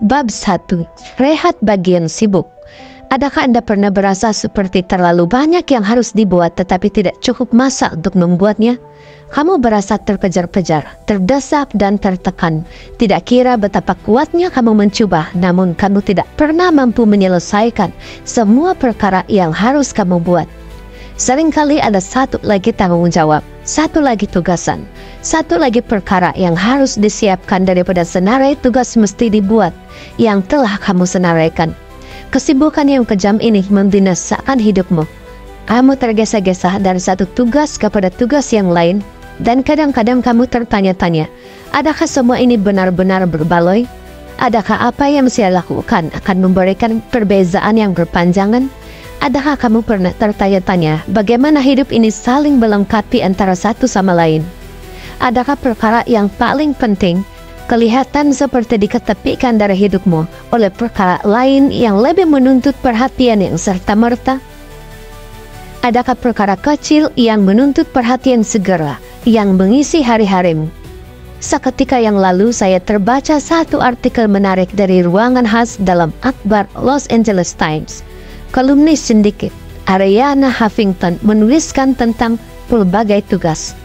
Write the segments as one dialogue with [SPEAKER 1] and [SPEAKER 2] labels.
[SPEAKER 1] Bab 1. Rehat bagian sibuk. Adakah Anda pernah berasa seperti terlalu banyak yang harus dibuat tetapi tidak cukup masa untuk membuatnya? Kamu berasa terkejar-kejar, terdesak dan tertekan. Tidak kira betapa kuatnya kamu mencoba, namun kamu tidak pernah mampu menyelesaikan semua perkara yang harus kamu buat. Seringkali ada satu lagi tanggung jawab, satu lagi tugasan, satu lagi perkara yang harus disiapkan daripada senarai tugas mesti dibuat yang telah kamu senaraikan. Kesibukan yang kejam ini membinasakan hidupmu. Kamu tergesa-gesa dari satu tugas kepada tugas yang lain, dan kadang-kadang kamu tertanya-tanya, adakah semua ini benar-benar berbaloi? Adakah apa yang saya lakukan akan memberikan perbezaan yang berpanjangan? Adakah kamu pernah tertanya-tanya bagaimana hidup ini saling melengkapi antara satu sama lain? Adakah perkara yang paling penting kelihatan seperti diketepikan dari hidupmu oleh perkara lain yang lebih menuntut perhatian yang serta-merta? Adakah perkara kecil yang menuntut perhatian segera yang mengisi hari-harimu? Seketika yang lalu saya terbaca satu artikel menarik dari ruangan khas dalam akhbar Los Angeles Times. Kolumnis sedikit, Arianna Huffington, menuliskan tentang pelbagai tugas.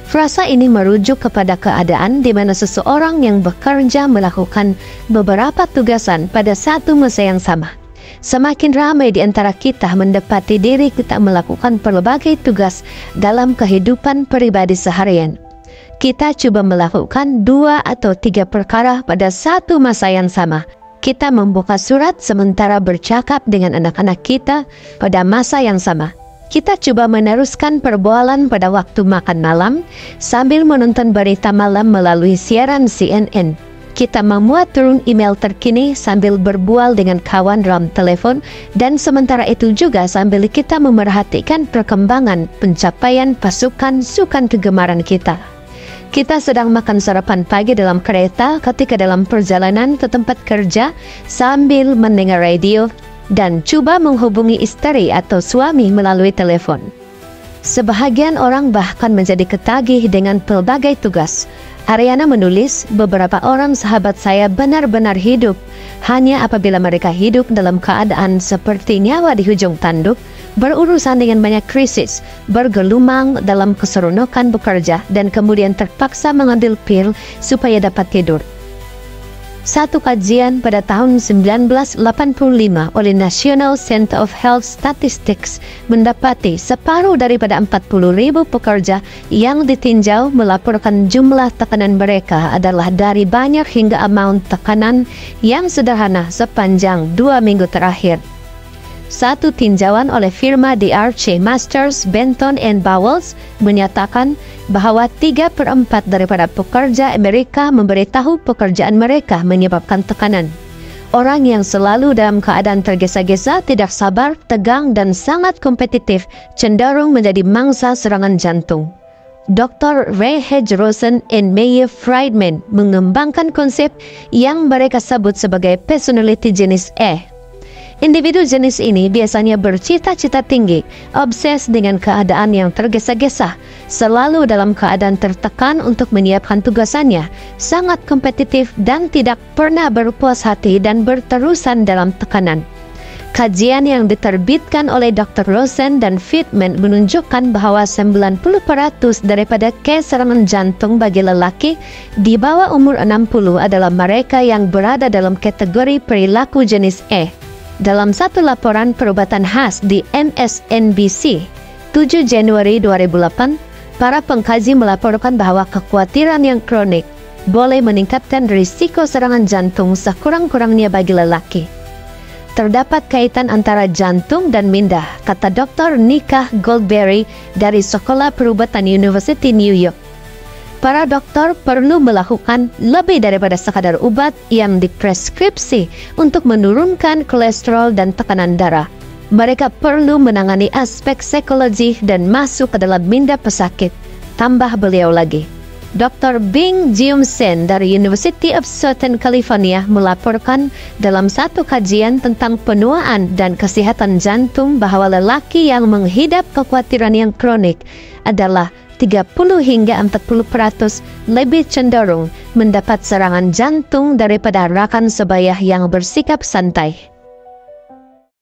[SPEAKER 1] Frasa ini merujuk kepada keadaan di mana seseorang yang bekerja melakukan beberapa tugasan pada satu masa yang sama. Semakin ramai di antara kita mendapati diri kita melakukan pelbagai tugas dalam kehidupan pribadi seharian. Kita coba melakukan 2 atau 3 perkara pada satu masa yang sama. Kita membuka surat sementara bercakap dengan anak-anak kita pada masa yang sama. Kita coba meneruskan perbualan pada waktu makan malam sambil menonton berita malam melalui siaran CNN. Kita memuat turun email terkini sambil berbual dengan kawan dalam telepon, dan sementara itu juga sambil kita memerhatikan perkembangan pencapaian pasukan sukan kegemaran kita. Kita sedang makan sarapan pagi dalam kereta ketika dalam perjalanan ke tempat kerja sambil mendengar radio dan coba menghubungi istri atau suami melalui telepon. Sebahagian orang bahkan menjadi ketagih dengan pelbagai tugas. Arianna menulis, beberapa orang sahabat saya benar-benar hidup hanya apabila mereka hidup dalam keadaan seperti nyawa di hujung tanduk, berurusan dengan banyak krisis, bergelumang dalam keseronokan bekerja, dan kemudian terpaksa mengambil pil supaya dapat tidur. Satu kajian pada tahun 1985 oleh National Center of Health Statistics mendapati separuh daripada 40.000 pekerja yang ditinjau melaporkan jumlah tekanan mereka adalah dari banyak hingga amount tekanan yang sederhana sepanjang 2 minggu terakhir. Satu tinjauan oleh firma DRC Masters, Benton and Bowles menyatakan bahwa 3/4 daripada pekerja Amerika memberitahu pekerjaan mereka menyebabkan tekanan. Orang yang selalu dalam keadaan tergesa-gesa, tidak sabar, tegang, dan sangat kompetitif cenderung menjadi mangsa serangan jantung. Dr. Ray H. Rosen and Meyer Friedman mengembangkan konsep yang mereka sebut sebagai personality jenis E. Individu jenis ini biasanya bercita-cita tinggi, obses dengan keadaan yang tergesa-gesa, selalu dalam keadaan tertekan untuk menyiapkan tugasannya, sangat kompetitif dan tidak pernah berpuas hati dan berterusan dalam tekanan. Kajian yang diterbitkan oleh Dr. Rosen dan Friedman menunjukkan bahwa 90% daripada kes serangan jantung bagi lelaki di bawah umur 60 adalah mereka yang berada dalam kategori perilaku jenis E. Dalam satu laporan perubatan khas di MSNBC 7 Januari 2008, para pengkaji melaporkan bahwa kekhawatiran yang kronik boleh meningkatkan risiko serangan jantung sekurang-kurangnya bagi lelaki. Terdapat kaitan antara jantung dan minda, kata Dr. Nika Goldberry dari Sekolah Perubatan University New York. Para dokter perlu melakukan lebih daripada sekadar obat yang dipreskripsi untuk menurunkan kolesterol dan tekanan darah. Mereka perlu menangani aspek psikologi dan masuk ke dalam minda pesakit, tambah beliau lagi. Dr. Bing Jium-sen dari University of Southern California melaporkan dalam satu kajian tentang penuaan dan kesehatan jantung bahwa lelaki yang menghidap kekhawatiran yang kronik adalah 30 hingga 40% lebih cenderung mendapat serangan jantung daripada rakan sebaya yang bersikap santai.